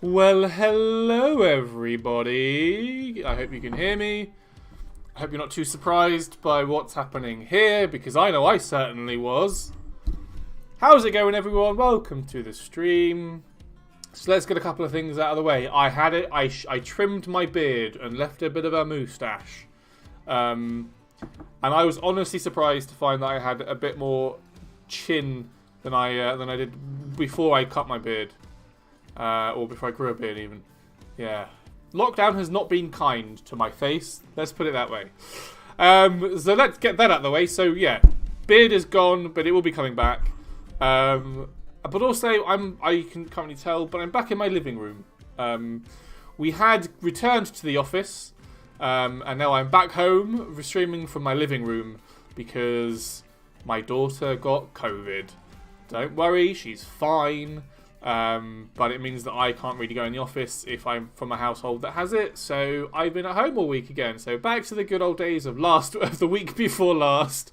Well, hello everybody. I hope you can hear me. I hope you're not too surprised by what's happening here, because I know I certainly was. How's it going, everyone? Welcome to the stream. So let's get a couple of things out of the way. I trimmed my beard and left a bit of a moustache. And I was honestly surprised to find that I had a bit more chin than I did before I cut my beard. Or before I grew a beard even. Yeah. Lockdown has not been kind to my face. Let's put it that way. So let's get that out of the way. So yeah, beard is gone, but it will be coming back. But also, I can currently tell, but I'm back in my living room. We had returned to the office, and now I'm back home, streaming from my living room, because my daughter got COVID. Don't worry, she's fine. But it means that I can't really go in the office if I'm from a household that has it. So I've been at home all week again. So back to the good old days of the week before last,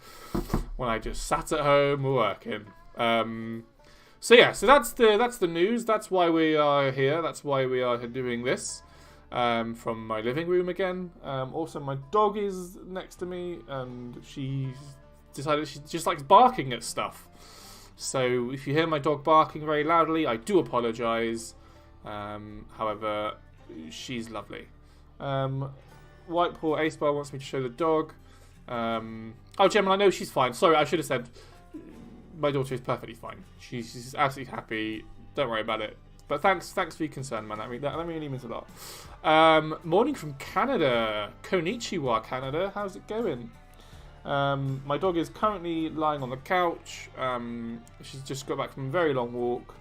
when I just sat at home working. So that's the news. That's why we are here. That's why we are doing this from my living room again. Also, my dog is next to me, and she's decided she just likes barking at stuff. So if you hear my dog barking very loudly, I do apologise. However, she's lovely. White Paw Ace Bar wants me to show the dog. Oh, Gemma, I know she's fine. Sorry, I should have said my daughter is perfectly fine. She's absolutely happy. Don't worry about it. But thanks for your concern, man. That really means a lot. Morning from Canada. Konnichiwa, Canada. How's it going? My dog is currently lying on the couch. She's just got back from a very long walk,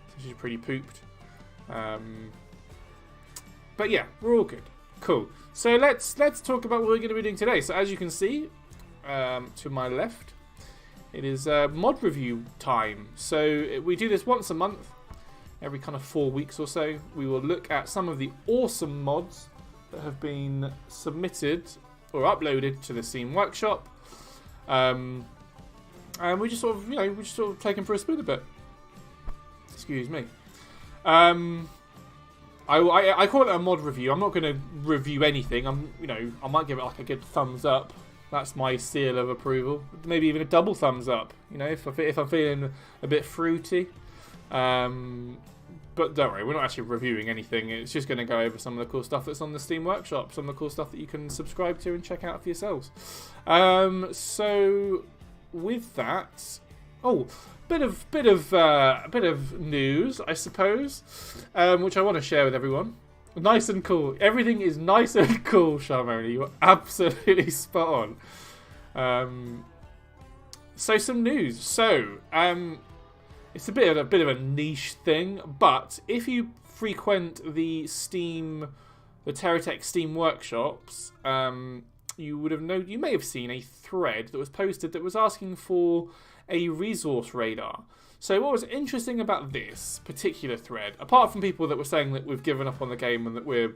so she's pretty pooped. But yeah, we're all good. Cool. So let's talk about what we're going to be doing today. So as you can see, to my left, it is mod review time. So we do this once a month, every kind of 4 weeks or so. We will look at some of the awesome mods that have been submitted or uploaded to the Steam Workshop, and we just sort of take them for a spin a bit. Excuse me. I call it a mod review. I'm not going to review anything. I might give it like a good thumbs up. That's my seal of approval. Maybe even a double thumbs up. If I'm feeling a bit fruity. But don't worry, we're not actually reviewing anything. It's just going to go over some of the cool stuff that's on the Steam Workshop, some of the cool stuff that you can subscribe to and check out for yourselves. So with that, bit of news, I suppose, which I want to share with everyone. Nice and cool. Everything is nice and cool, Sharmoni. You're absolutely spot on. So some news. It's a bit of a niche thing, but if you frequent the TerraTech Steam workshops, you may have seen a thread that was posted that was asking for a resource radar. So what was interesting about this particular thread, apart from people that were saying that we've given up on the game and that the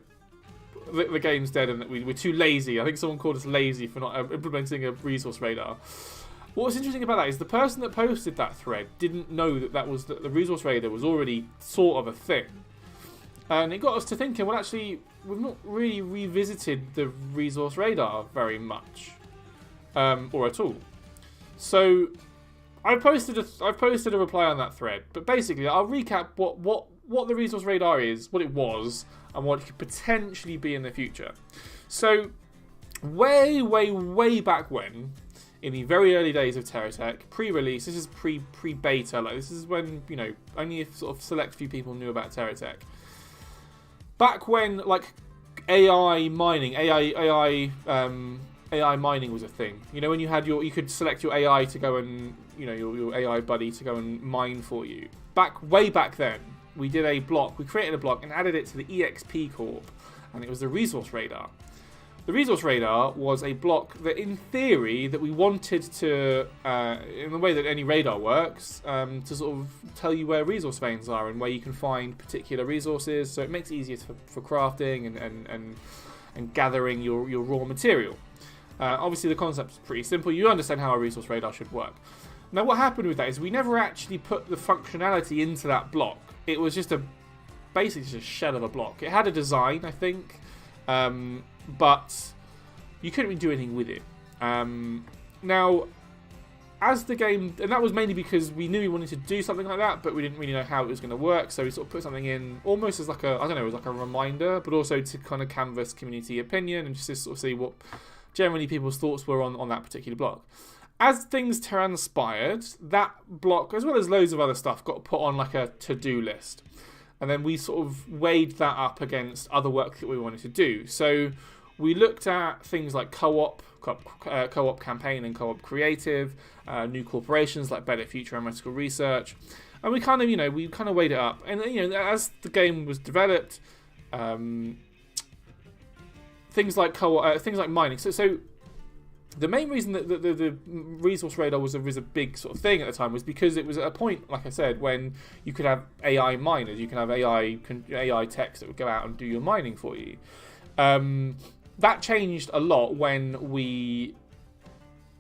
game's dead and that we're too lazy. I think someone called us lazy for not implementing a resource radar. What was interesting about that is the person that posted that thread didn't know that the resource radar was already sort of a thing. And it got us to thinking, well, actually, we've not really revisited the resource radar very much. Or at all. So I've posted a reply on that thread. But basically, I'll recap what the resource radar is, what it was, and what it could potentially be in the future. So way back when, in the very early days of TerraTech, pre-release, this is pre-beta, like this is when, only a sort of select few people knew about TerraTech. Back when, like, AI mining was a thing. When you could select your AI to go and, your AI buddy to go and mine for you. Way back then, we created a block and added it to the EXP Corp, and it was the resource radar. The resource radar was a block that, in theory, that we wanted to, in the way that any radar works, to sort of tell you where resource veins are and where you can find particular resources. So it makes it easier for crafting and gathering your raw material. Obviously, the concept is pretty simple. You understand how a resource radar should work. Now, what happened with that is we never actually put the functionality into that block. It was just basically just a shell of a block. It had a design, I think, but you couldn't really do anything with it. Now, as the game, and that was mainly because we knew we wanted to do something like that, but we didn't really know how it was going to work, so we sort of put something in almost as like a, I don't know, as like a reminder, but also to kind of canvass community opinion and just to sort of see what generally people's thoughts were on that particular block. As things transpired, that block, as well as loads of other stuff, got put on like a to-do list. And then we sort of weighed that up against other work that we wanted to do. So we looked at things like co-op campaign and co-op creative, new corporations like Better Future and Medical Research, and we kind of weighed it up. And as the game was developed, things like mining. So the main reason that the resource radar was a big sort of thing at the time was because it was at a point, like I said, when you could have AI miners, you can have AI techs that would go out and do your mining for you. That changed a lot when we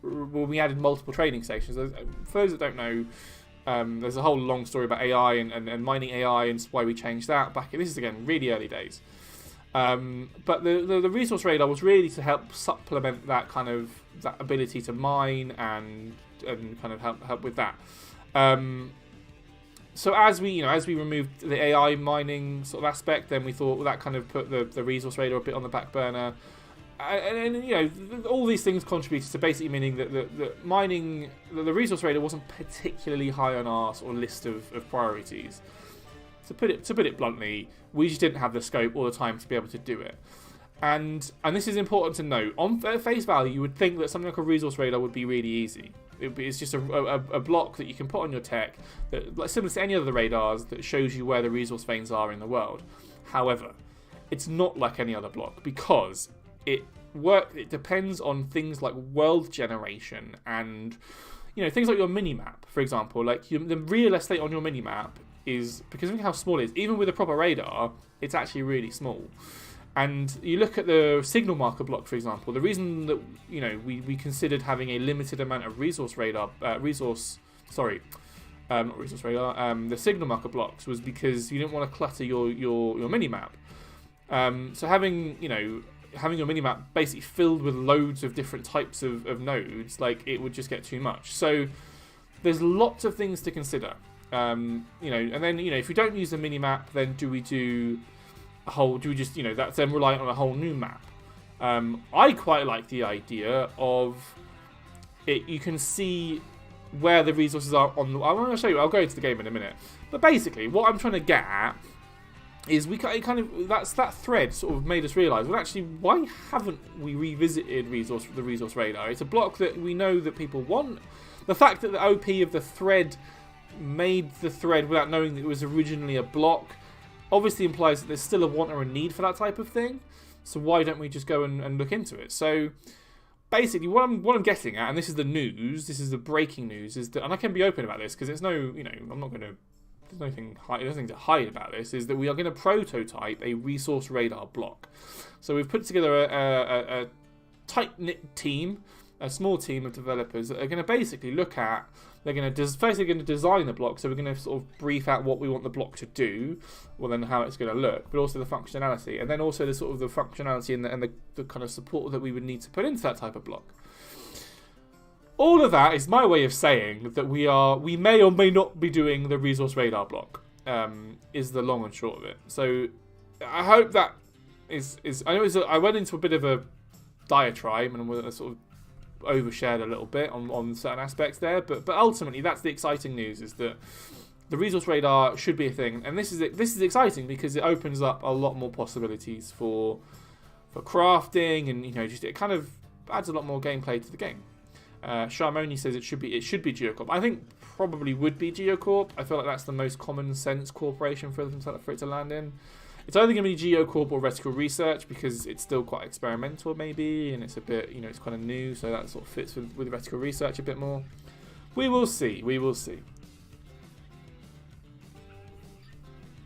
added multiple trading stations. For those that don't know, there's a whole long story about AI and mining AI and why we changed that back. This is again really early days. But the resource radar was really to help supplement that kind of that ability to mine and kind of help with that. So as we removed the AI mining sort of aspect, then we thought, well, that kind of put the resource radar a bit on the back burner. And all these things contributed to basically meaning that the resource radar wasn't particularly high on our sort of list of priorities. To put it bluntly, we just didn't have the scope or the time to be able to do it. And this is important to note. On face value, you would think that something like a resource radar would be really easy. It's just a block that you can put on your tech, that, like, similar to any other radars, that shows you where the resource veins are in the world. However, it's not like any other block because it depends on things like world generation and things like your mini-map, for example. Like the real estate on your mini-map is, because of how small it is, even with a proper radar, it's actually really small. And you look at the signal marker block, for example, the reason that we considered having a limited amount of resource radar, not resource radar, the signal marker blocks, was because you didn't want to clutter your mini-map. So having your mini-map basically filled with loads of different types of nodes, like, it would just get too much. So there's lots of things to consider. And then if we don't use the mini-map, then do we just that's then reliant on a whole new map? I quite like the idea of it. You can see where the resources are on the. I'm going to show you. I'll go into the game in a minute. But basically, what I'm trying to get at is that thread sort of made us realise, well, actually, why haven't we revisited the resource radar? It's a block that we know that people want. The fact that the OP of the thread made the thread without knowing that it was originally a block obviously implies that there's still a want or a need for that type of thing. So why don't we just go and look into it? So basically, what I'm getting at, and this is the news, this is the breaking news, is that, and I can be open about this because there's I'm not going to. There's nothing to hide about this, is that we are going to prototype a resource radar block. So we've put together a tight-knit team, a small team of developers that are going to basically look at, they're going to design the block, so we're going to sort of brief out what we want the block to do, well, then how it's going to look, but also the functionality, and then also the sort of the functionality and the kind of support that we would need to put into that type of block. All of that is my way of saying that we may or may not be doing the resource radar block, is the long and short of it. So I hope that is I know I went into a bit of a diatribe and I sort of overshared a little bit on certain aspects there, but ultimately that's the exciting news, is that the resource radar should be a thing, and this is exciting because it opens up a lot more possibilities for crafting, and just it kind of adds a lot more gameplay to the game. Sharmoni says it should be Geocorp. I think probably would be Geocorp. I feel like that's the most common sense corporation for it to land in. It's either going to be Geocorp or Reticle Research because it's still quite experimental maybe, and it's a bit, it's kind of new, so that sort of fits with Reticle Research a bit more. We will see.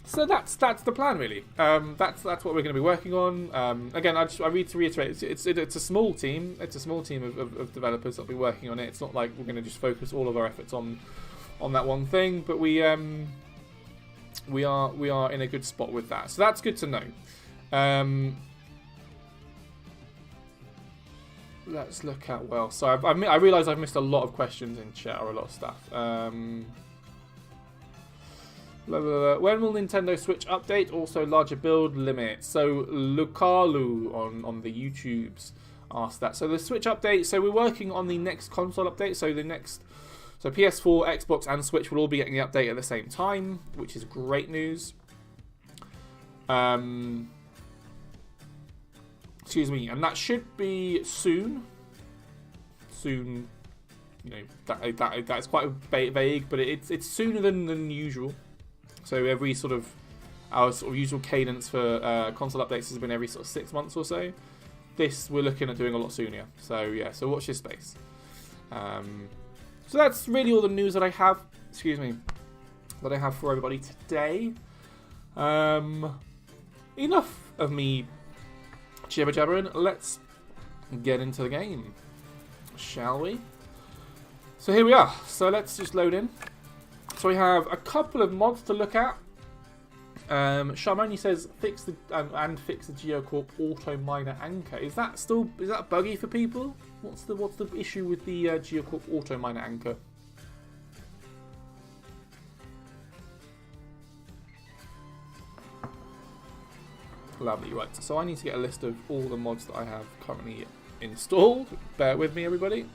So that's the plan, really. That's what we're going to be working on. Again, I reiterate, it's a small team. It's a small team of developers that'll be working on it. It's not like we're going to just focus all of our efforts on that one thing. But we we are in a good spot with that. So that's good to know. Let's look at, well, so I realise I've missed a lot of questions in chat, or a lot of stuff. Blah, blah, blah. When will Nintendo Switch update? Also larger build limit. So Lucalu on the YouTubes asked that. So the Switch update, so we're working on the next console update. So so PS4, Xbox and Switch will all be getting the update at the same time, which is great news. Excuse me, and that should be soon. Soon, you know, that's quite vague, but it's sooner than usual. So every sort of, our sort of usual cadence for console updates has been every sort of 6 months or so. This we're looking at doing a lot sooner. So yeah, so watch this space. So that's really all the news that I have. Excuse me, that I have for everybody today. Enough of me jibber jabbering. Let's get into the game, shall we? So here we are. So let's just load in. So we have a couple of mods to look at. Sharmoni says fix the Geocorp Auto Miner Anchor. Is that buggy for people? What's the issue with the Geocorp Auto Miner Anchor? Lovely, right. So I need to get a list of all the mods that I have currently installed. Bear with me, everybody.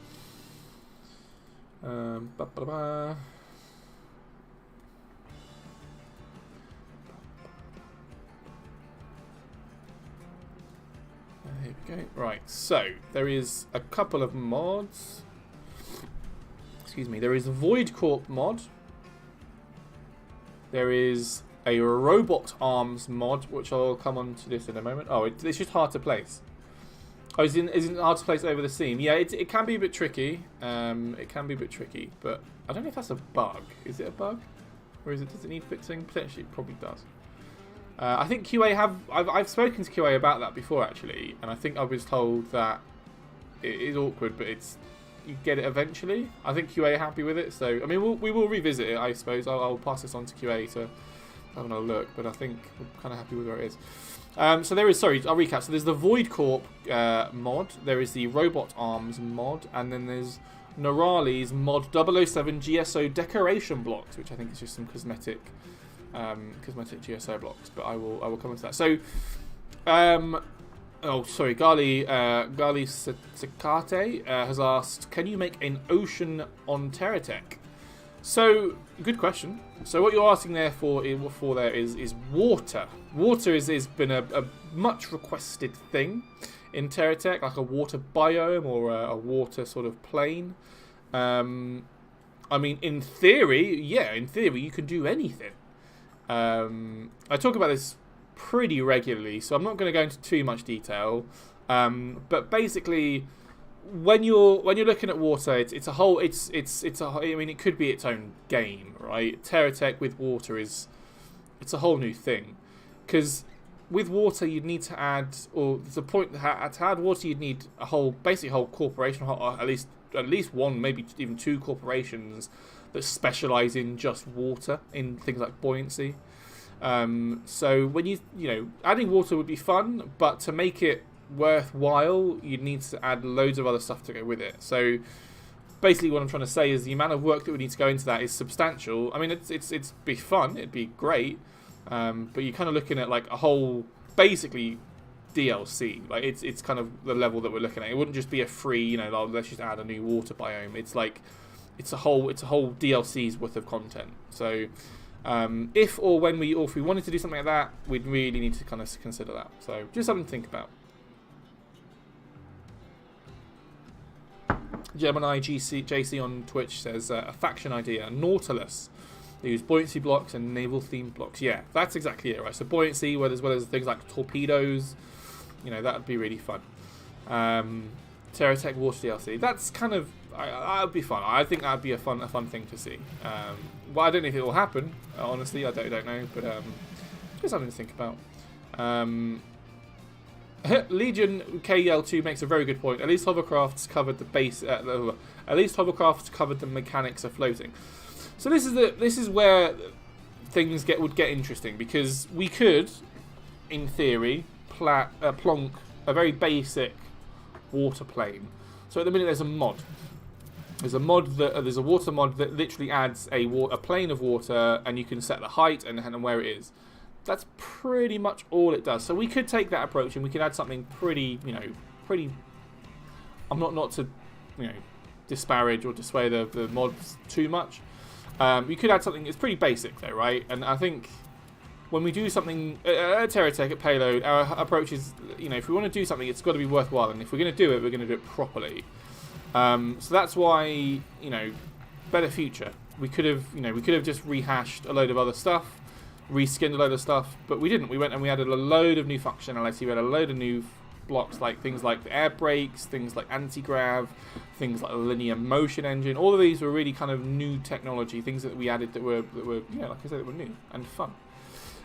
Here we go. Right, so there is a couple of mods. Excuse me. There is a Voidcorp mod. There is a robot arms mod, which I'll come on to this in a moment. Oh, it's just hard to place. Oh, isn't it hard to place over the seam? Yeah, it can be a bit tricky. It can be a bit tricky, but I don't know if that's a bug. Is it a bug, or does it need fixing? Potentially, it probably does. I think QA I've spoken to QA about that before actually, and I think I was told that it is awkward, but you get it eventually. I think QA are happy with it, so I mean we will revisit it. I suppose I'll pass this on to QA to have another look, but I think we're kind of happy with where it is. So there is, sorry, I'll recap. So there's the Voidcorp mod, there is the Robot Arms mod, and then there's Norali's mod 007 GSO decoration blocks, which I think is just some cosmetic GSO blocks. But I will come into that. So, oh sorry, Gali Sakate has asked, can you make an ocean on TerraTech? So, good question. So what you're asking there for is water. Water has been a much requested thing in TerraTech, like a water biome or a water sort of plane. I mean, in theory, you can do anything. I talk about this pretty regularly, so I'm not going to go into too much detail. But basically, when you're looking at water, it's a whole. I mean, it could be its own game, right? TerraTech with water it's a whole new thing, because with water you'd need to add, or there's a point that to add water you'd need basically a whole corporation, or at least one, maybe even two corporations that specialize in just water, in things like buoyancy. So when you know, adding water would be fun, but to make it worthwhile, you'd need to add loads of other stuff to go with it. So basically what I'm trying to say is the amount of work that would need to go into that is substantial. I mean, it's be fun, it'd be great, but you're kind of looking at like a whole, basically DLC. Like it's kind of the level that we're looking at. It wouldn't just be a free, you know, let's just add a new water biome. It's like it's a whole DLC's worth of content. So if we wanted to do something like that, we'd really need to kind of consider that. So just something to think about. Gemini JC on Twitch says a faction idea, Nautilus. They use buoyancy blocks and naval themed blocks. Yeah, that's exactly it, right? So buoyancy, as well as things like torpedoes, you know, that would be really fun. TerraTech Water DLC. That's kind of that would be fun. I think that'd be a fun thing to see. Well, I don't know if it will happen. Honestly, I don't know, but just something to think about. Legion KL2 makes a very good point. At least hovercrafts covered the base. At least hovercrafts covered the mechanics of floating. So this is where things would get interesting, because we could, in theory, plonk a very basic water plane. So at the minute there's a mod. There's a water mod that literally adds a plane of water, and you can set the height and where it is. That's pretty much all it does. So we could take that approach and we could add something pretty, I'm not to, disparage or dissuade the mods too much. You could add something that's pretty basic though, right? And I think when we do something at TerraTech, at Payload, our approach is, if we want to do something, it's got to be worthwhile. And if we're going to do it, we're going to do it properly. So that's why, better future. We could have just rehashed a load of other stuff, reskinned a load of stuff, but we didn't. We went and we added a load of new functionality. We had a load of new blocks, like things like the air brakes, things like anti-grav, things like the linear motion engine. All of these were really kind of new technology, things that we added that were like I said, that were new and fun.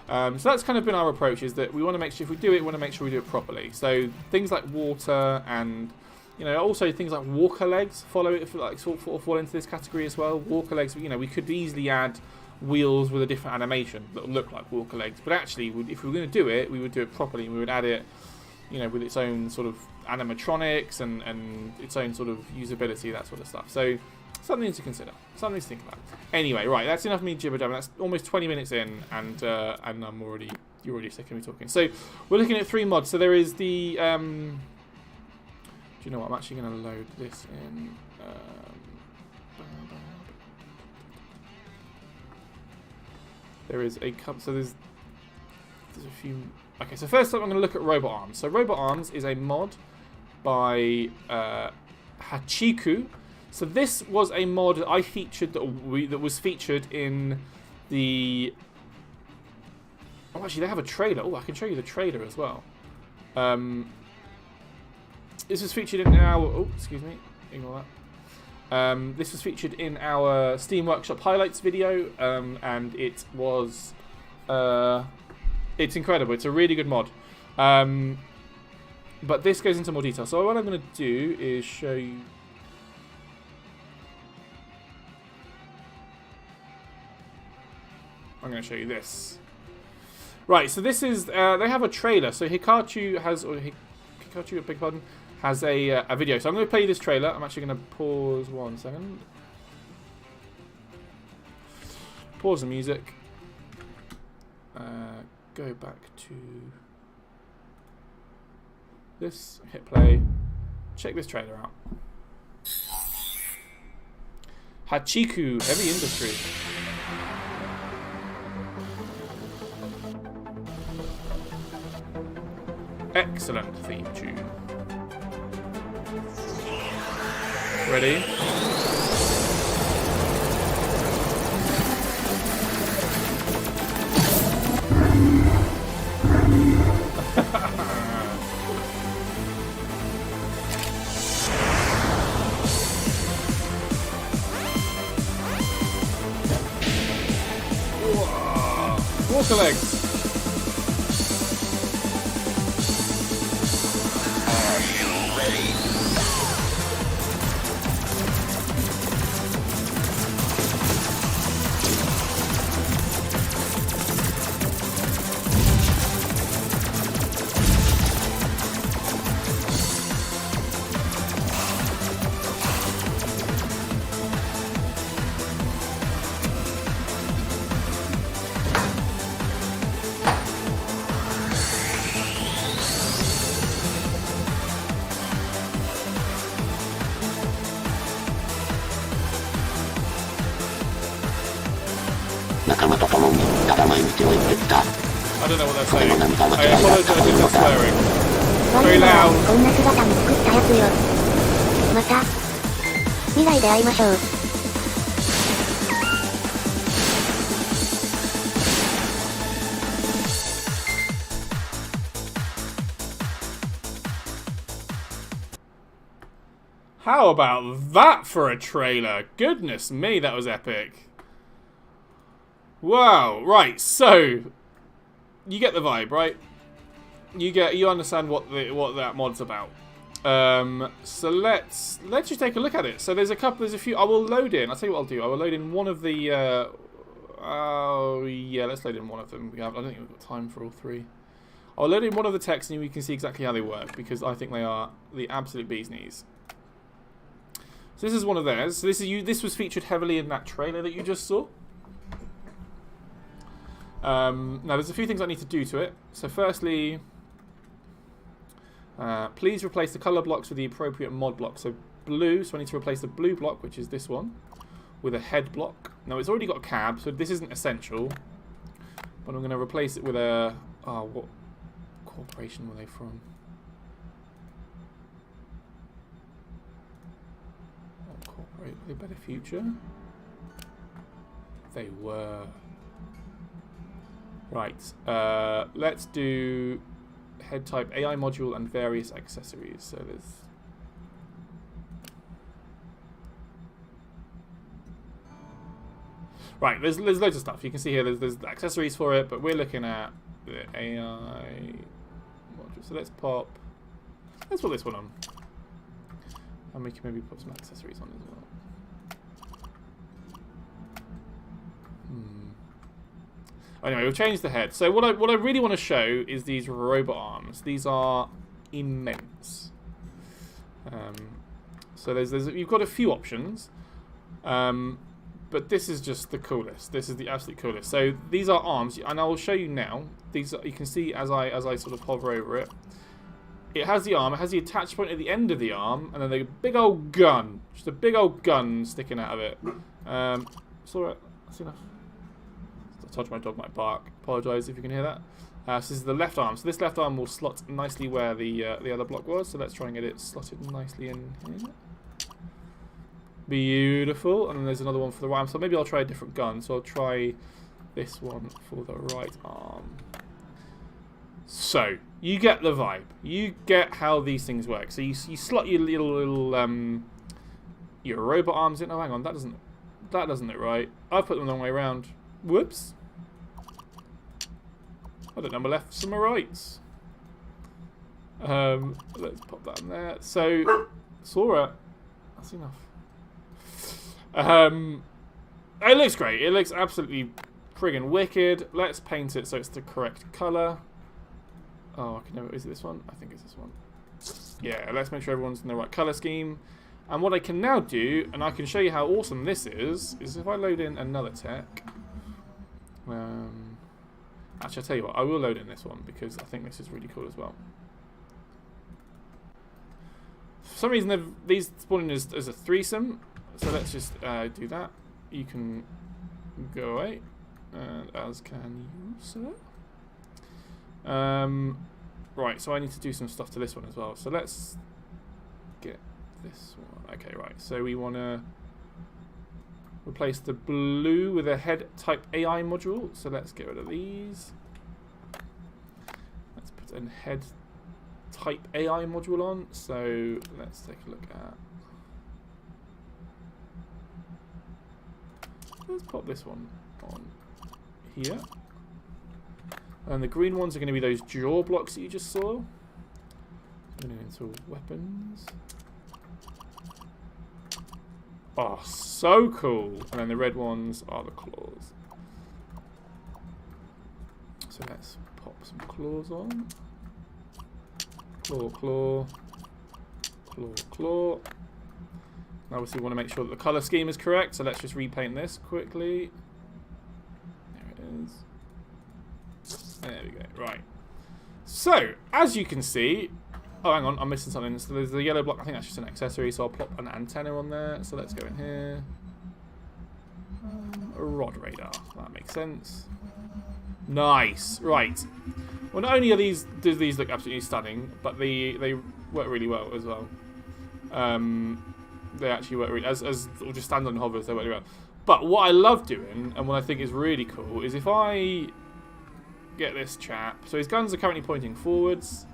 So that's kind of been our approach, is that we want to make sure if we do it, we want to make sure we do it properly. So things like water and also things like walker legs fall into this category as well. Walker legs, we could easily add wheels with a different animation that would look like walker legs, but actually, if we were going to do it, we would do it properly, and we would add it, with its own sort of animatronics and its own sort of usability, that sort of stuff. So something to consider, something to think about. Anyway, right, that's enough of me jibber jabbing. That's almost 20 minutes in, and you're already sick of me talking. So we're looking at 3 mods. So there is the do you know what? I'm actually going to load this in. There is a couple. So there's a few. Okay, so first up, I'm going to look at Robot Arms. So Robot Arms is a mod by Hachiku. So this was a mod that I featured that was featured in the. Oh, actually, they have a trailer. Oh, I can show you the trailer as well. This was featured in our. Oh, excuse me. Ignore that. This was featured in our Steam Workshop highlights video, and it was. It's incredible. It's a really good mod. But this goes into more detail. So what I'm going to do is show you. I'm going to show you this. Right, so this is, they have a trailer. So Hikachu has, Hikachu, beg pardon, has a video. So I'm going to play you this trailer. I'm actually going to pause 1 second. Pause the music. Go back to this, hit play. Check this trailer out. Hachiku, Heavy Industry. Excellent theme tune. Ready? Walker legs. Are you ready? I don't know what they're saying. I apologize if they're swearing. Very loud. こんな姿も作ったやつよ。また未来で会いましょう。How about that for a trailer? Goodness me, that was epic. Wow, right, so you get the vibe, right? You understand what that mod's about. So let's just take a look at it. So there's a few. I will load in. I'll tell you what I'll do. I will load in one of the. Oh, yeah, let's load in one of them. I don't think we've got time for all three. I'll load in one of the techs and we can see exactly how they work, because I think they are the absolute bee's knees. So this is one of theirs. So this was featured heavily in that trailer that you just saw. Now, there's a few things I need to do to it. So firstly, please replace the color blocks with the appropriate mod block. So blue, so I need to replace the blue block, which is this one, with a head block. Now, it's already got a cab, so this isn't essential. But I'm going to replace it with a... Oh, what corporation were they from? What corporate? Were they Better Future? They were. Right. Let's do head type, AI module, and various accessories. So there's... Right, there's loads of stuff. You can see here there's accessories for it, but we're looking at the AI module. So let's put this one on. And we can maybe put some accessories on as well. Anyway, we'll change the head. So what I really want to show is these robot arms. These are immense. So you've got a few options. But this is just the coolest. This is the absolute coolest. So these are arms, and I will show you now. These you can see as I sort of hover over it. It has the arm. It has the attach point at the end of the arm, and then the big old gun, just a big old gun sticking out of it. Saw it. That's enough. I told you my dog might bark. Apologise if you can hear that. So this is the left arm. So this left arm will slot nicely where the other block was. So let's try and get it slotted nicely in here. Beautiful. And then there's another one for the right arm. So maybe I'll try a different gun. So I'll try this one for the right arm. So you get the vibe. You get how these things work. So you slot your little your robot arms in. Oh, hang on. That doesn't look right. I've put them the wrong way around. Whoops. I don't know my lefts and my rights. Let's pop that in there. So Sora, that's enough. It looks great. It looks absolutely friggin' wicked. Let's paint it so it's the correct colour. Oh, I can never... Is it this one? I think it's this one. Yeah, let's make sure everyone's in the right colour scheme. And what I can now do, and I can show you how awesome this is if I load in another tech. Actually, I'll tell you what. I will load in this one because I think this is really cool as well. For some reason, these spawn in as a threesome. So let's just do that. You can go away, and as can you, sir. Right, so I need to do some stuff to this one as well. So let's get this one. Okay, right. So we want to replace the blue with a head type AI module. So let's get rid of these. Let's put a head type AI module on. So let's take a look at... Let's pop this one on here. And the green ones are going to be those jaw blocks that you just saw. Going into weapons. Oh, so cool. And then the red ones are the claws. So let's pop some claws on. Claw, claw. Claw, claw. Obviously, we want to make sure that the colour scheme is correct, so let's just repaint this quickly. There it is. There we go. Right. So, as you can see... Oh, hang on, I'm missing something. So there's the yellow block. I think that's just an accessory, so I'll plop an antenna on there. So let's go in here. A rod radar. That makes sense. Nice. Right. Well, not only do these look absolutely stunning, but they work really well as well. They actually work really, as just stand on hovers, they work really well. But what I love doing, and what I think is really cool, is if I get this chap, so his guns are currently pointing forwards,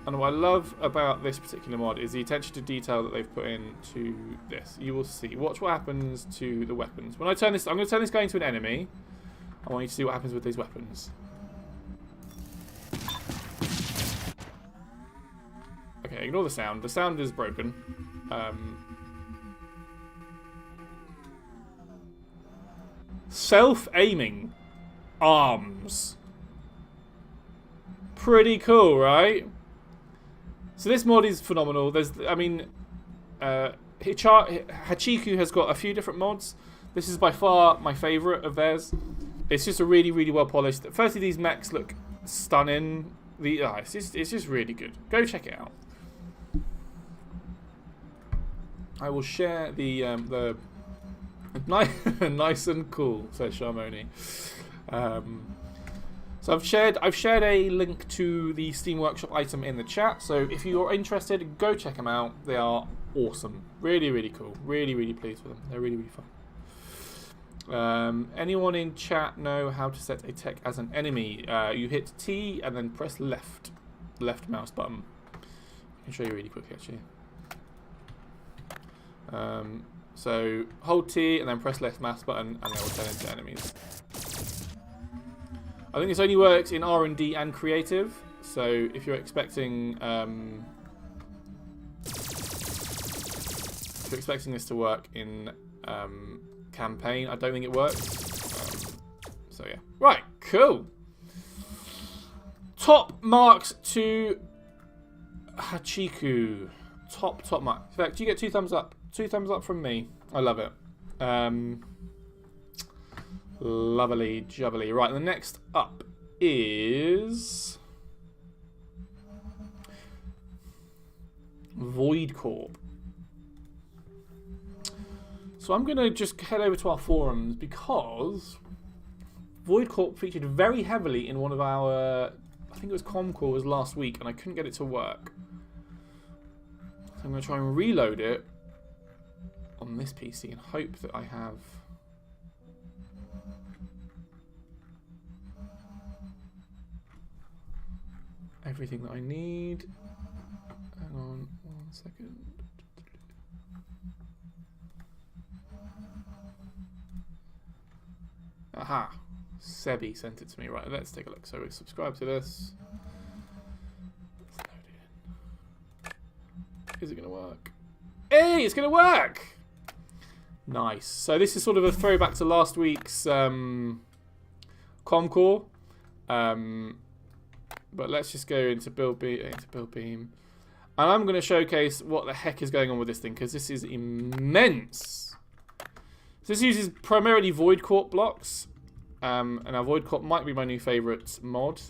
and what I love about this particular mod is the attention to detail that they've put into this. You will see. Watch what happens to the weapons. When I turn this, I'm going to turn this guy into an enemy. I want you to see what happens with these weapons. Okay, ignore the sound. The sound is broken. Self-aiming arms. Pretty cool, right? So this mod is phenomenal. I mean, Hachiku has got a few different mods. This is by far my favourite of theirs. It's just a really, really well polished. Firstly, these mechs look stunning. It's just really good. Go check it out. I will share the nice and cool, says Sharmoni. So I've shared a link to the Steam Workshop item in the chat. So if you're interested, go check them out. They are awesome. Really, really cool. Really, really pleased with them. They're really, really fun. Anyone in chat know how to set a tech as an enemy? You hit T and then press left mouse button. I can show you really quickly actually. So hold T and then press left mouse button and they will turn into enemies. I think this only works in R&D and creative. So if you're expecting this to work in campaign, I don't think it works. So yeah, right, cool. Top marks to Hachiku. Top mark. In fact, you get 2 thumbs up. 2 thumbs up from me. I love it. Lovely jubbly. Right, the next up is Voidcorp. So I'm going to just head over to our forums because Voidcorp featured very heavily in one of our, I think it was Comcores last week, and I couldn't get it to work. So I'm going to try and reload it on this PC and hope that I have everything that I need. Hang on 1 second. Aha! Sebi sent it to me. Right, let's take a look. So we subscribe to this. Let's load it in. Is it going to work? Hey, it's going to work! Nice. So this is sort of a throwback to last week's Comcore. But let's just go into Build Beam. And I'm going to showcase what the heck is going on with this thing, because this is immense. So this uses primarily Voidcorp blocks. And now Voidcorp might be my new favourite mod.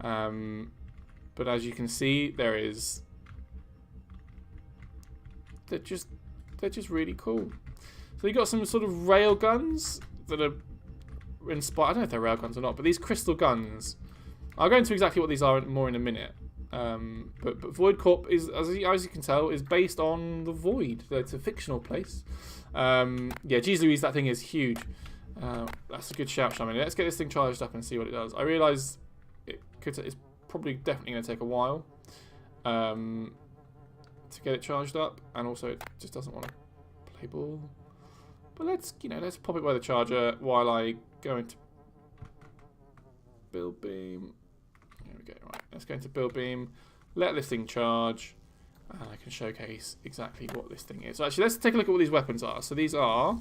But as you can see, they're just really cool. So you got some sort of rail guns that are inspired. I don't know if they're rail guns or not, but these crystal guns. I'll go into exactly what these are more in a minute. But Voidcorp is, as you can tell, is based on the Void. It's a fictional place. Yeah, geez Louise, that thing is huge. That's a good shout, Shamini. Let's get this thing charged up and see what it does. I realise it's probably definitely going to take a while to get it charged up, and also it just doesn't want to play ball. But let's pop it by the charger while I go into Build Beam. There we go. Right, let's go into Build Beam. Let this thing charge, and I can showcase exactly what this thing is. So actually, let's take a look at what these weapons are. So these are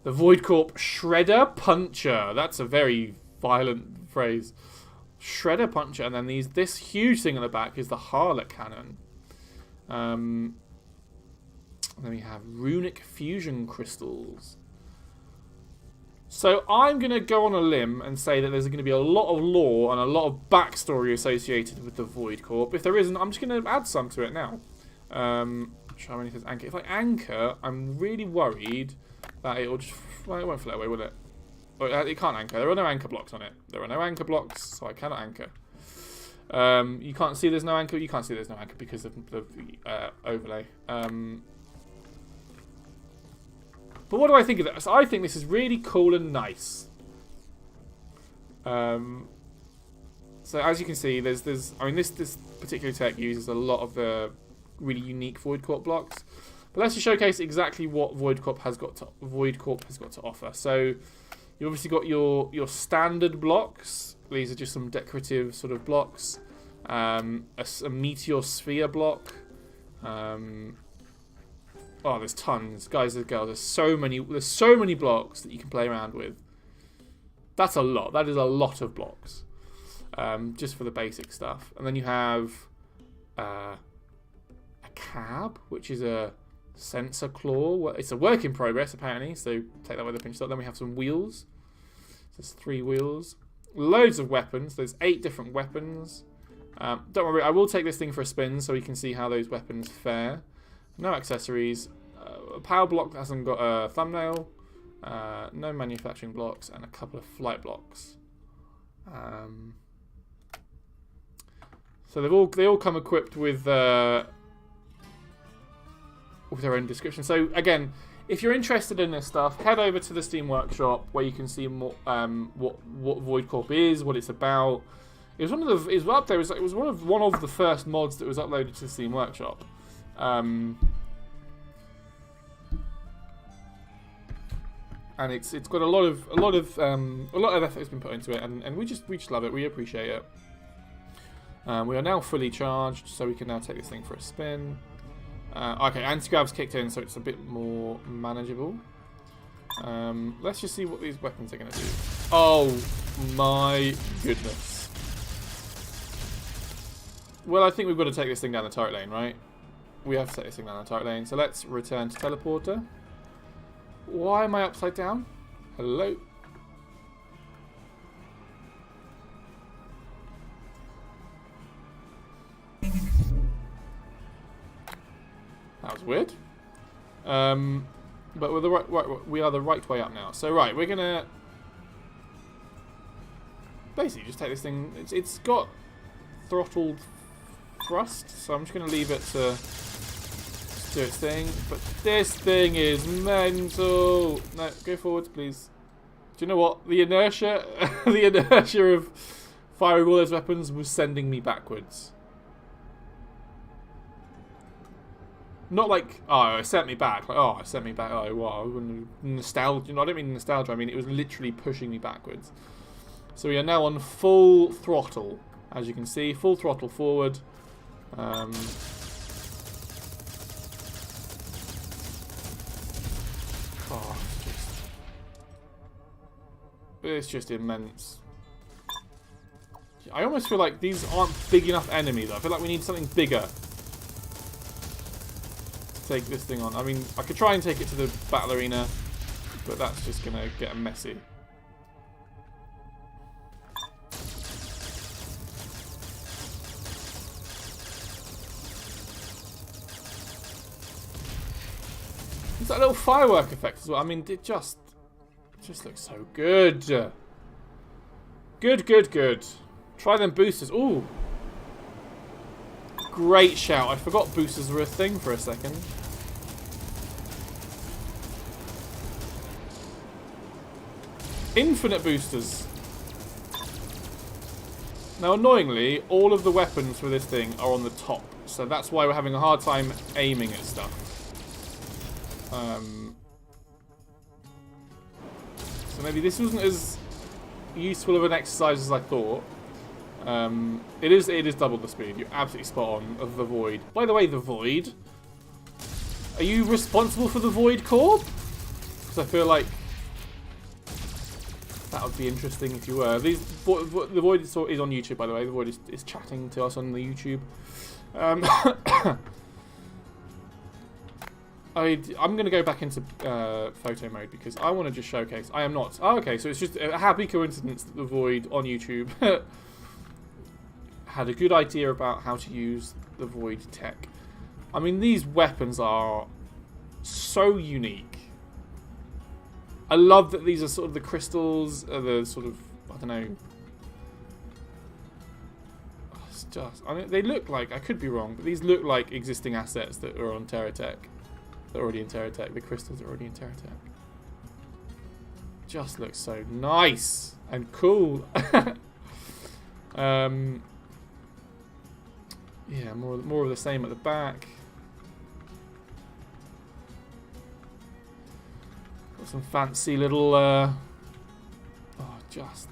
the Voidcorp Shredder Puncher. That's a very violent phrase. Shredder Puncher, and then this huge thing on the back is the Harlot Cannon. Then we have Runic Fusion Crystals. So I'm going to go on a limb and say that there's going to be a lot of lore and a lot of backstory associated with the Voidcorp. If there isn't, I'm just going to add some to it now. Try when it says anchor. If I anchor, I'm really worried that it won't float away, will it? Oh, it can't anchor. There are no anchor blocks on it. There are no anchor blocks, so I cannot anchor. You can't see there's no anchor. You can't see there's no anchor because of the overlay. But what do I think of this? I think this is really cool and nice. So as you can see, this particular tech uses a lot of the really unique Voidcorp blocks. But let's just showcase exactly what Voidcorp has got to offer. So you obviously got your standard blocks. These are just some decorative sort of blocks. A meteor sphere block. Oh, there's tons, guys and girls. There's so many blocks that you can play around with. That's a lot. That is a lot of blocks, just for the basic stuff. And then you have a cab, which is a sensor claw. It's a work in progress apparently, so take that with a pinch of salt. Then we have some wheels. There's 3 wheels. Loads of weapons. There's 8 different weapons. Don't worry, I will take this thing for a spin so we can see how those weapons fare. No accessories. A power block that hasn't got a thumbnail. No manufacturing blocks, and a couple of flight blocks. So they all come equipped with their own description. So again, if you're interested in this stuff, head over to the Steam Workshop where you can see more what Voidcorp is, what it's about. It was up there. It was one of the first mods that was uploaded to the Steam Workshop. And it's got a lot of effort has been put into it, and we just love it. We appreciate it. We are now fully charged, so we can now take this thing for a spin. Okay, anti-grav's kicked in, so it's a bit more manageable. Let's just see what these weapons are going to do. Oh my goodness. Well, I think we've got to take this thing down the turret lane, right? We have to take this thing down the turret lane. So let's return to teleporter. Why am I upside down? Hello? That was weird. But we are the right way up now. So right, we're gonna basically just take this thing. It's got throttled thrust, so I'm just gonna leave it to do its thing. But this thing is mental. No, go forwards, please. Do you know what? The inertia, the inertia of firing all those weapons was sending me backwards. Not like, oh, it sent me back. Like, oh, it sent me back. Oh, wow. Nostalgia. No, I don't mean nostalgia. I mean, it was literally pushing me backwards. So we are now on full throttle. As you can see, full throttle forward. Oh, it's just immense. I almost feel like these aren't big enough enemies. I feel like we need something bigger to take this thing on. I mean, I could try and take it to the battle arena, but that's just going to get messy. There's that little firework effect as well. I mean, it just looks so good. Good. Try them boosters. Ooh. Great shout. I forgot boosters were a thing for a second. Infinite boosters. Now, annoyingly, all of the weapons for this thing are on the top. So that's why we're having a hard time aiming at stuff. So maybe this wasn't as useful of an exercise as I thought. It is double the speed. You're absolutely spot on of the Void. By the way, the Void. Are you responsible for the Voidcorp? Because I feel like that would be interesting if you were. The Void is on YouTube, by the way. The Void is chatting to us on the YouTube. I'm going to go back into photo mode because I want to just showcase. I am not. Oh, okay, so it's just a happy coincidence that the Void on YouTube had a good idea about how to use the Void tech. I mean, these weapons are so unique. I love that these are sort of the crystals, the sort of, I don't know. It's just, I mean, they look like, I could be wrong, but these look like existing assets that are on TerraTech. They're already in TerraTech. The crystals are already in TerraTech. Just looks so nice and cool. Yeah, more of the same at the back. Got some fancy little, oh, just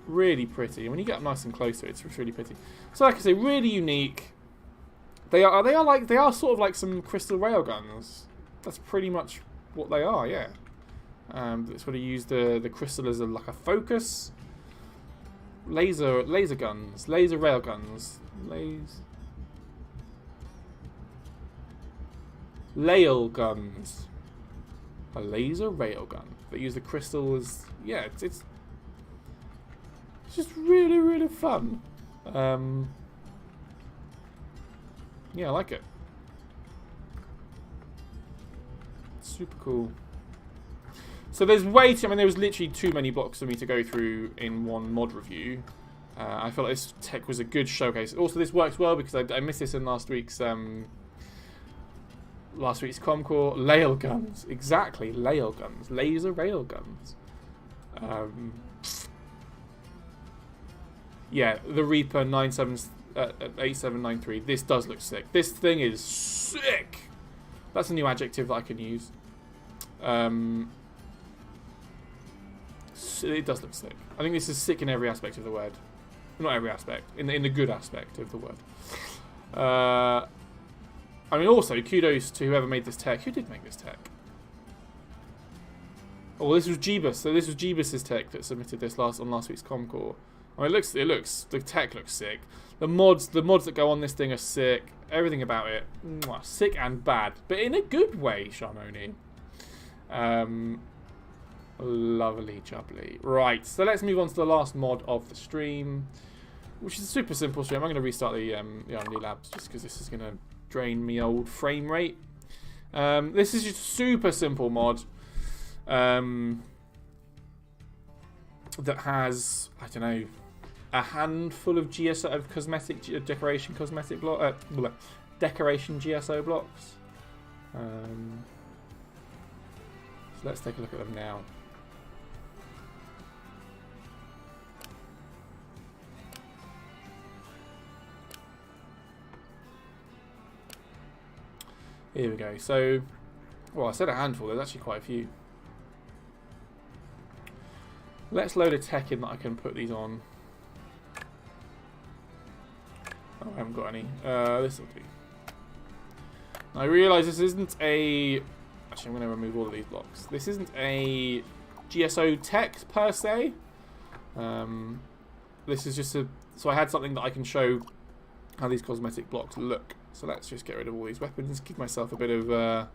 really pretty. And when you get up nice and close to it, it's really pretty. So, like I say, really unique. They are sort of like some crystal railguns. that's pretty much what they are, yeah. It's going to use the crystal as like a focus. Laser guns, laser rail guns, lail guns. A laser rail gun that use the crystal as, yeah, it's just really, really fun. Yeah, I like it. Super cool. So there's way too, I mean, there was literally too many blocks for me to go through in one mod review. I felt like this tech was a good showcase. Also, this works well because I missed this in last week's Comcore. Lail guns, exactly, lail guns, laser rail guns. Yeah, the Reaper 8793. This does look sick. This thing is sick. That's a new adjective that I can use. It does look sick. I think this is sick in every aspect of the word. Not every aspect, in the good aspect of the word. I mean, also kudos to whoever made this tech. Who did make this tech? Oh, this was Jeebus. So this was Jeebus's tech that submitted this on last week's Comcore. I mean, the tech looks sick. The mods that go on this thing are sick. Everything about it, sick and bad, but in a good way, Sharmoni. Lovely jubbly. Right, so let's move on to the last mod of the stream, which is a super simple stream. I'm going to restart the R&D labs just because this is going to drain me old frame rate. This is just a super simple mod that has, I don't know, a handful of GSO of decoration GSO blocks. So let's take a look at them now. Here we go. So, well, I said a handful. There's actually quite a few. Let's load a tech in that I can put these on. Oh, I haven't got any. This will do. I realise this isn't a... Actually, I'm going to remove all of these blocks. This isn't a GSO tech per se. This is just a... So I had something that I can show how these cosmetic blocks look. So let's just get rid of all these weapons. Give myself a bit of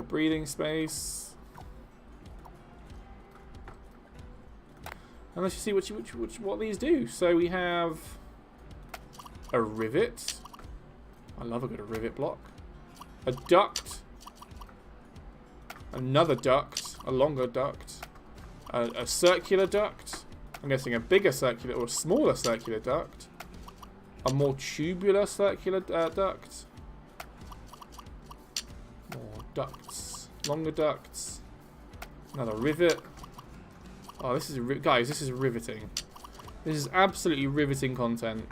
breathing space. And let's just see what these do. So we have a rivet. I love a good rivet block. A duct. Another duct. A longer duct. A circular duct. I'm guessing a bigger circular or a smaller circular duct. A more tubular circular duct. More ducts. Longer ducts. Another rivet. Oh, this is guys. This is riveting. This is absolutely riveting content.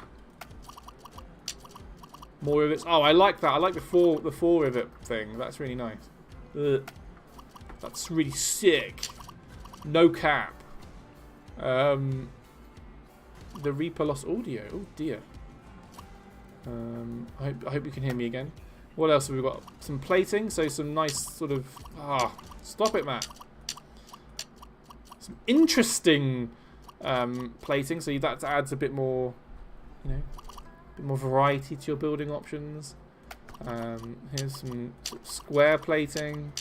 More rivets. Oh, I like that. I like the four rivet thing. That's really nice. Ugh. That's really sick. No cap. The Reaper lost audio. Oh dear. I hope you can hear me again. What else have we got? Some plating, so some nice sort of... stop it, Matt. Some interesting plating, so that adds a bit more, you know, a bit more variety to your building options. Here's some sort of square plating.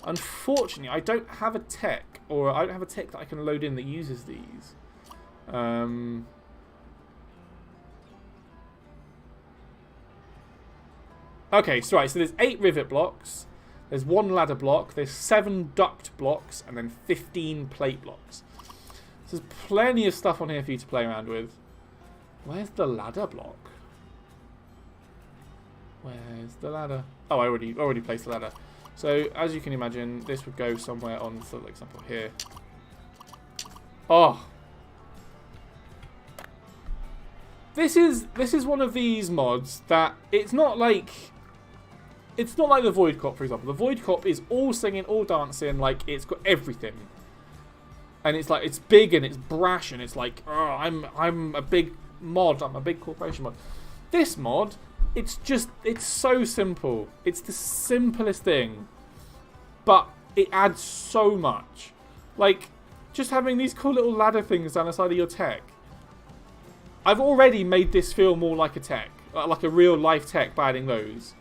Unfortunately, I don't have a tech, or I don't have a tech that I can load in that uses these. Okay, so there's 8 rivet blocks, there's 1 ladder block, there's 7 duct blocks, and then 15 plate blocks. So there's plenty of stuff on here for you to play around with. Where's the ladder block? Where's the ladder? Oh, I already placed the ladder. So as you can imagine, this would go somewhere on, for example, here. Oh. This is one of these mods that it's not like the Voidcorp, for example. The Voidcorp is all singing, all dancing, like it's got everything, and it's like it's big and it's brash and it's like, oh, I'm a big mod, I'm a big corporation mod. This mod It's so simple. It's the simplest thing, but it adds so much. Like, just having these cool little ladder things down the side of your tech. I've already made this feel more like a tech, like a real life tech by adding those.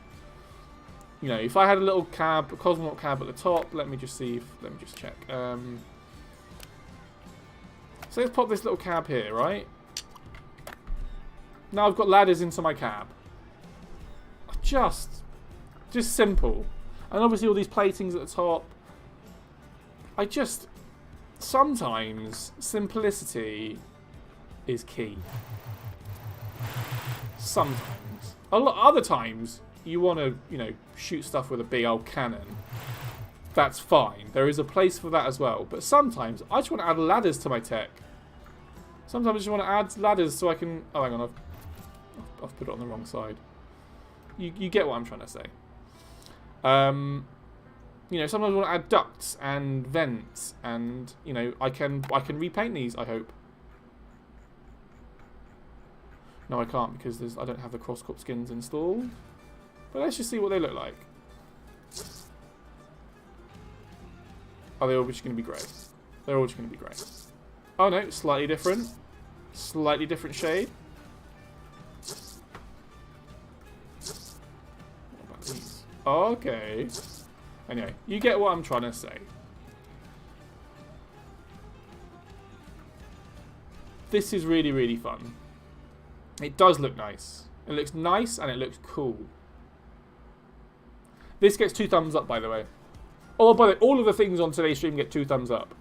You know, if I had a little cab, a cosmonaut cab at the top, let me just check. So let's pop this little cab here, right? Now I've got ladders into my cab. Just simple. And obviously all these platings at the top. Sometimes simplicity is key. Sometimes. Other times, you want to, you know, shoot stuff with a big old cannon. That's fine. There is a place for that as well. But sometimes, I just want to add ladders to my tech. Sometimes I just want to add ladders so I can... Oh, hang on. I've put it on the wrong side. You get what I'm trying to say. You know, sometimes I want to add ducts and vents. And, you know, I can repaint these, I hope. No, I can't because I don't have the Voidcorp skins installed. But let's just see what they look like. Oh, they're all just going to be grey. They're all just going to be grey. Oh no, slightly different. Slightly different shade. What about these? Okay. Anyway, you get what I'm trying to say. This is really, really fun. It does look nice. It looks nice and it looks cool. This gets 2 thumbs up, by the way. Oh, by the way, all of the things on today's stream get 2 thumbs up.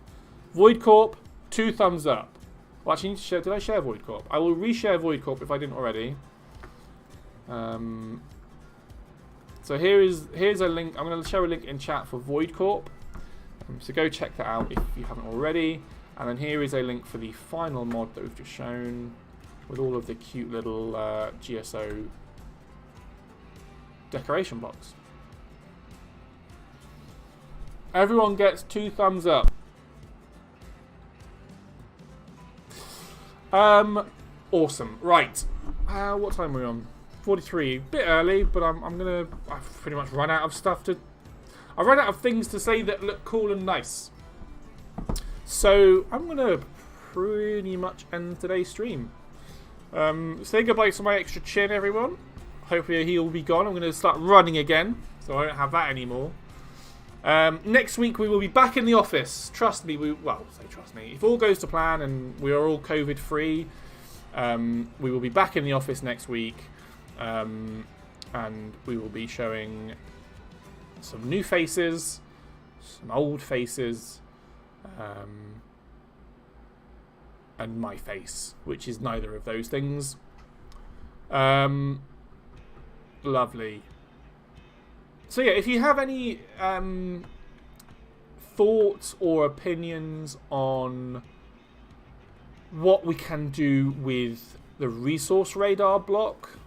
Voidcorp, 2 thumbs up. Well, actually, did I share Voidcorp? I will reshare Voidcorp if I didn't already. So here's a link. I'm going to share a link in chat for Voidcorp. So go check that out if you haven't already. And then here is a link for the final mod that we've just shown, with all of the cute little GSO decoration blocks. Everyone gets 2 thumbs up. Awesome. Right. What time are we on? 43. Bit early, but I've pretty much run out of stuff to... I've run out of things to say that look cool and nice. So I'm gonna pretty much end today's stream. Say goodbye to my extra chin, everyone. Hopefully he'll be gone. I'm going to start running again, so I don't have that anymore. Next week we will be back in the office. Trust me. Trust me. If all goes to plan and we are all COVID free, we will be back in the office next week, and we will be showing some new faces, some old faces, and my face, which is neither of those things. Lovely. So yeah, if you have any thoughts or opinions on what we can do with the resource radar block,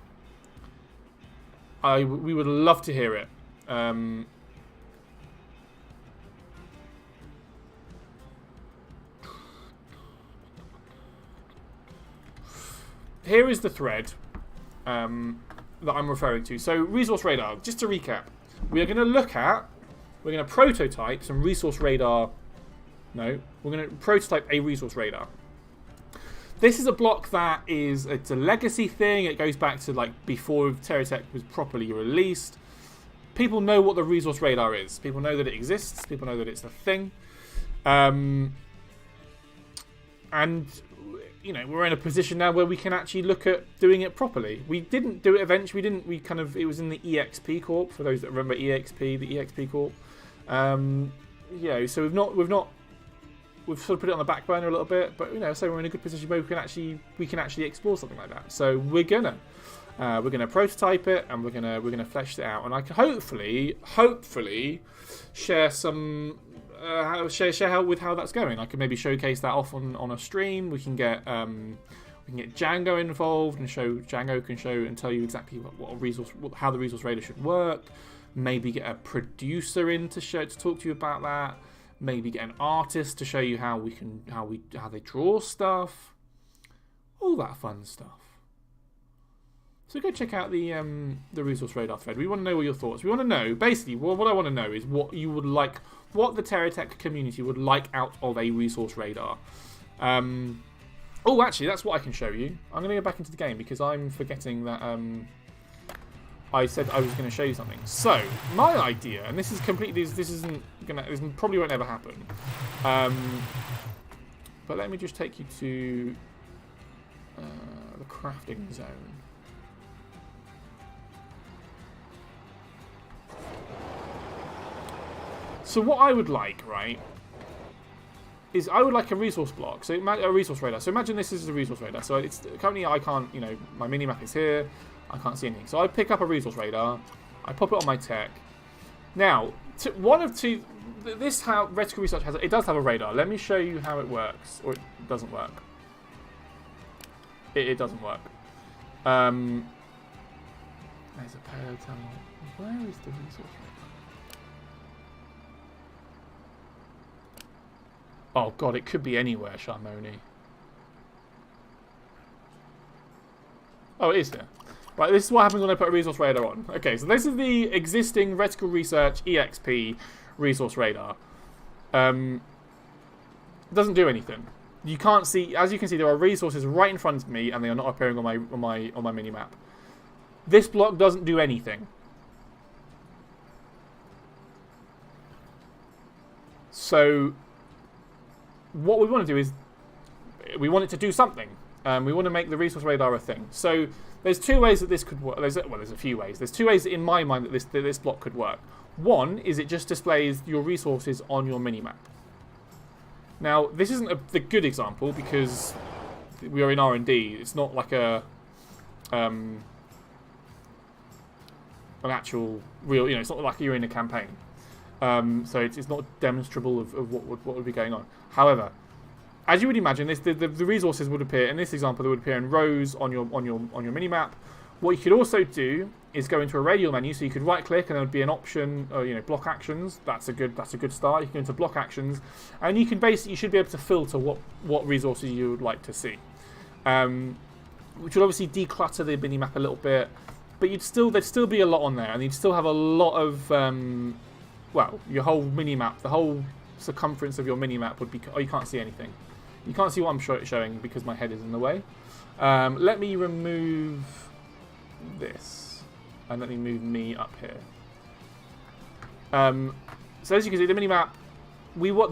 we would love to hear it. Here is the thread that I'm referring to. So, resource radar, just to recap, we're going to prototype some resource radar. No, we're going to prototype a resource radar. This is a block it's a legacy thing. It goes back to like before TerraTech was properly released. People know what the resource radar is. People know that it exists. People know that it's a thing. And you know, we're in a position now where we can actually look at doing it properly. We didn't do it eventually. It was in the EXP Corp, for those that remember the EXP Corp. You know, so we've sort of put it on the back burner a little bit, but you know, so we're in a good position where we can actually explore something like that. So we're gonna prototype it, and we're gonna flesh it out, and I can hopefully share some. Share how with how that's going. I can maybe showcase that off on a stream. We can get Django involved, and Django can show and tell you exactly how the resource radar should work. Maybe get a producer in to talk to you about that. Maybe get an artist to show you how they draw stuff. All that fun stuff. So go check out the resource radar thread. We want to know all your thoughts. We want to know, basically, what I want to know is what you would like, what the TerraTech community would like out of a resource radar. Oh, actually, that's what I can show you. I'm going to go back into the game because I'm forgetting that I said I was going to show you something. So, my idea, and this is completely, this probably won't ever happen. But let me just take you to the crafting zone. So what I would like, right, is I would like a resource block. So a resource radar. So imagine this is a resource radar. So it's currently I can't, my minimap is here. I can't see anything. So I pick up a resource radar. I pop it on my tech. Now, one of two. This how Reticle Research has it. It does have a radar. Let me show you how it works, or it doesn't work. It doesn't work. There's a payload terminal. Where is the resource radar? Oh god, it could be anywhere, Sharmoni. Oh, it is there. Right, this is what happens when I put a resource radar on. Okay, so this is the existing Reticle Research EXP resource radar. It doesn't do anything. You can't see, as you can see, there are resources right in front of me, and they are not appearing on my mini map. This block doesn't do anything. So what we want to do is we want it to do something. We want to make the resource radar a thing. So there's two ways that this could work. There's a few ways. There's two ways in my mind that this block could work. One is it just displays your resources on your minimap. Now this isn't the good example because we are in R&D. It's not like an actual real. It's not like you're in a campaign. So it's not demonstrable of what would be going on. However, as you would imagine, the resources would appear in this example. They would appear in rows on your minimap. What you could also do is go into a radial menu. So you could right click and there would be an option, block actions. That's a good start. You can go into block actions, and you should be able to filter what resources you would like to see, which would obviously declutter the minimap a little bit. But there'd still be a lot on there, and you'd still have a lot of your whole minimap, the whole circumference of your minimap would be. Oh, you can't see anything. You can't see what I'm showing because my head is in the way. Let me remove this, and let me move me up here. So as you can see, the minimap,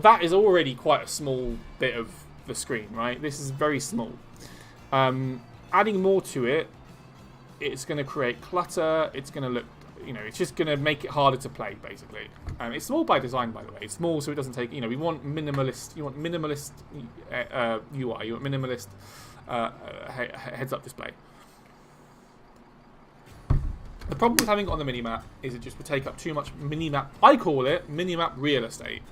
that is already quite a small bit of the screen, right? This is very small. Adding more to it, it's going to create clutter. It's going to look. It's just going to make it harder to play, basically. It's small by design, by the way. It's small so it doesn't take... we want minimalist... You want minimalist UI. You want minimalist heads-up display. The problem with having it on the minimap is it just would take up too much minimap... I call it minimap real estate.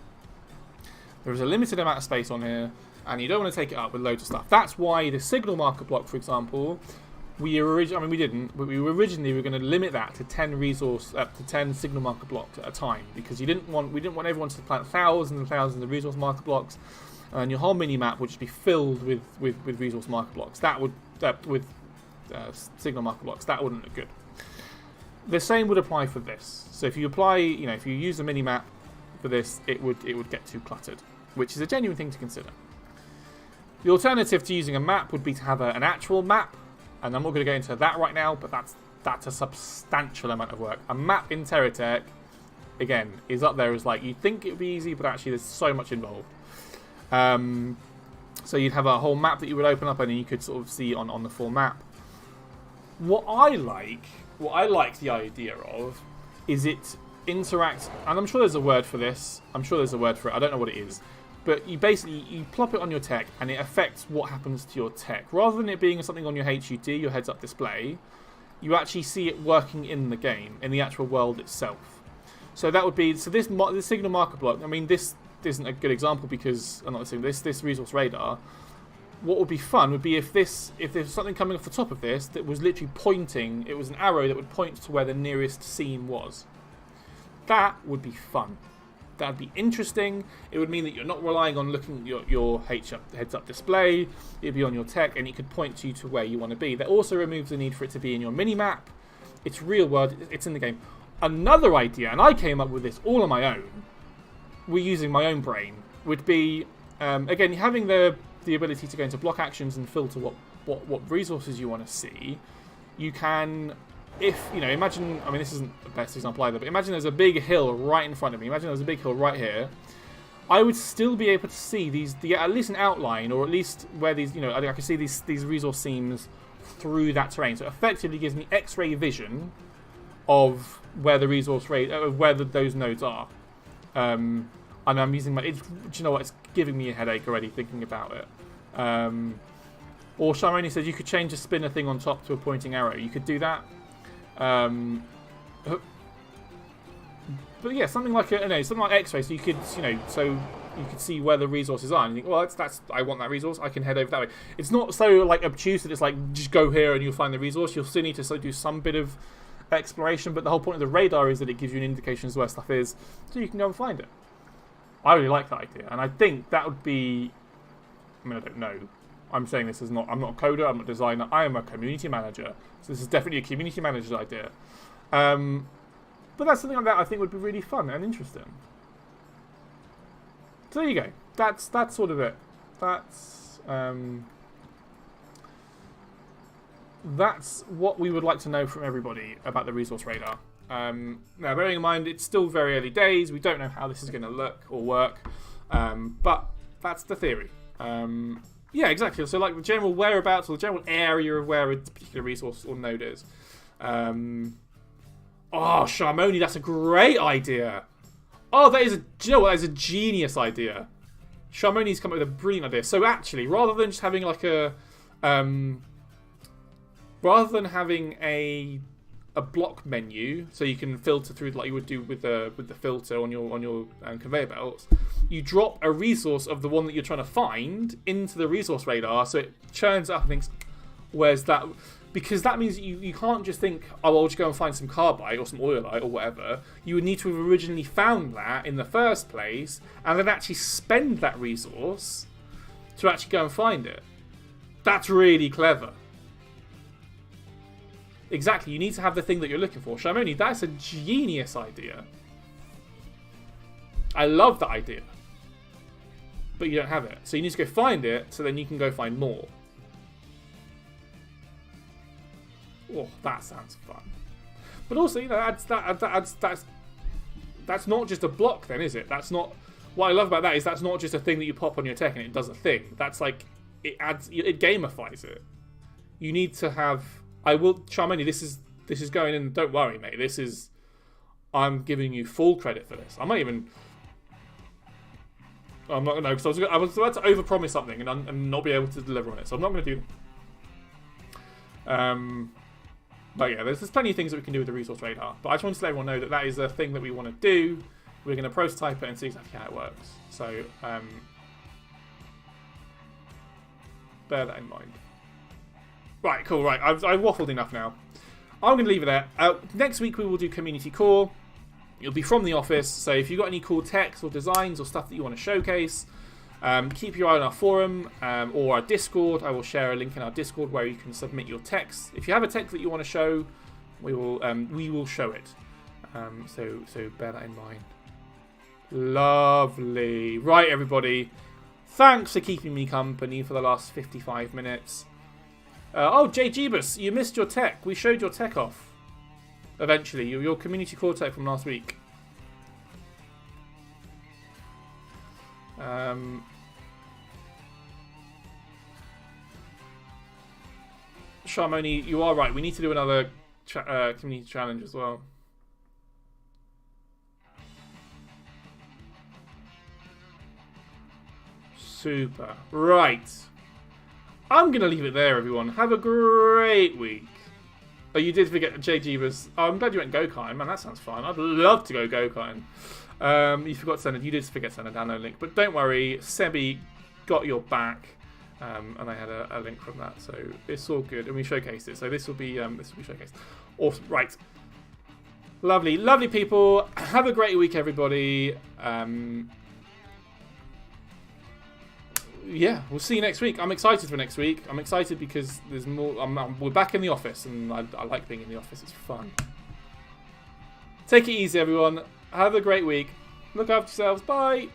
There is a limited amount of space on here, and you don't want to take it up with loads of stuff. That's why the signal marker block, for example... we originally were going to limit that to 10 signal marker blocks at a time because we didn't want everyone to plant thousands and thousands of resource marker blocks, and your whole mini map would just be filled with resource marker blocks. Signal marker blocks. That wouldn't look good. The same would apply for this. So if you apply, if you use the mini map for this, it would get too cluttered, which is a genuine thing to consider. The alternative to using a map would be to have an actual map. And I'm not going to go into that right now, but that's a substantial amount of work. A map in TerraTech, again, is up there as you'd think it would be easy, but actually there's so much involved. So you'd have a whole map that you would open up and you could sort of see on the full map. What I like the idea of is it interacts, and I'm sure there's a word for this. I'm sure there's a word for it. I don't know what it is. But you plop it on your tech, and it affects what happens to your tech. Rather than it being something on your HUD, your heads-up display, you actually see it working in the game, in the actual world itself. So that would be this signal marker block. I mean, this isn't a good example because I'm not saying this resource radar. What would be fun would be if there's something coming off the top of this that was literally pointing. It was an arrow that would point to where the nearest seam was. That would be fun. that'd be interesting. It would mean that you're not relying on looking at your heads-up display. It'd be on your tech, and it could point you to where you want to be. That also removes the need for it to be in your mini-map. It's real world. It's in the game. Another idea, and I came up with this all on my own, we're using my own brain, would be, again, having the ability to go into block actions and filter what resources you want to see. You can, if, you know, imagine, I mean, this isn't the best example either, but imagine there's a big hill right in front of me. Imagine there's a big hill right here. I would still be able to see at least an outline, or at least where these, you know, I can see these resource seams through that terrain. So it effectively gives me X-ray vision of where the resource rate, those nodes are. And I'm using do you know what? It's giving me a headache already thinking about it. Or Sharmoni says you could change the spinner thing on top to a pointing arrow. You could do that. But yeah, something like something like X-ray. So you could, you know, so you could see where the resources are, and you think, well, that's I want that resource. I can head over that way. It's not so like obtuse that it's like just go here and you'll find the resource. You'll still need to do some bit of exploration, but the whole point of the radar is that it gives you an indication of where stuff is, so you can go and find it. I really like that idea, and I think that would be. I mean, I don't know. I'm saying this as not. I'm not a coder. I'm not a designer. I am a community manager. So this is definitely a community manager's idea. But that's something like that I think would be really fun and interesting. So there you go. That's sort of it. That's what we would like to know from everybody about the resource radar. Now, bearing in mind, it's still very early days. We don't know how this is going to look or work. But that's the theory. Yeah, exactly. So, like the general whereabouts or the general area of where a particular resource or node is. Oh, Sharmoni, that's a great idea. Oh, that is do you know what? That is a genius idea. Sharmoni's come up with a brilliant idea. So actually, rather than just having like a block menu, so you can filter through like you would do with the filter on your conveyor belts, you drop a resource of the one that you're trying to find into the resource radar, so it churns up and thinks, where's that? Because that means you can't just think, oh, I'll just go and find some carbide or some oilite or whatever. You would need to have originally found that in the first place, and then actually spend that resource to actually go and find it. That's really clever. Exactly, you need to have the thing that you're looking for. Sharmoni, that's a genius idea. I love that idea. But you don't have it. So you need to go find it, so then you can go find more. Oh, that sounds fun. But also, you know, that's not just a block then, is it? That's not... What I love about that is that's not just a thing that you pop on your tech and it does a thing. That's like... It gamifies it. You need to have... Sharmoni, this is going in. Don't worry, mate. I'm giving you full credit for this. I'm not going to, because I was about to overpromise something and not be able to deliver on it. So I'm not going to do that. But yeah, there's plenty of things that we can do with the resource radar. But I just want to let everyone know that is a thing that we want to do. We're going to prototype it and see exactly how it works. So bear that in mind. Right, cool, right. I've waffled enough now. I'm going to leave it there. Next week we will do Community Core. It'll be from the office, so if you've got any cool techs or designs or stuff that you want to showcase, keep your eye on our forum or our Discord. I will share a link in our Discord where you can submit your text. If you have a text that you want to show, we will show it. So bear that in mind. Lovely. Right, everybody. Thanks for keeping me company for the last 55 minutes. Oh, Jay Jeebus, you missed your tech. We showed your tech off. Eventually, your community core tech from last week. Sharmoni, you are right. We need to do another community challenge as well. Super. Right. I'm going to leave it there, everyone. Have a great week. Oh, you did forget JG was... Oh, I'm glad you went go-karting. Man, that sounds fun. I'd love to go go-karting. You forgot to send it. You did forget to send a download link. But don't worry. Sebi got your back. And I had a link from that. So it's all good. And we showcased it. So this will be showcased. Awesome. Right. Lovely, lovely people. Have a great week, everybody. Yeah, we'll see you next week. I'm excited for next week. I'm excited because there's more. We're back in the office, and I like being in the office. It's fun. Take it easy, everyone. Have a great week. Look after yourselves. Bye.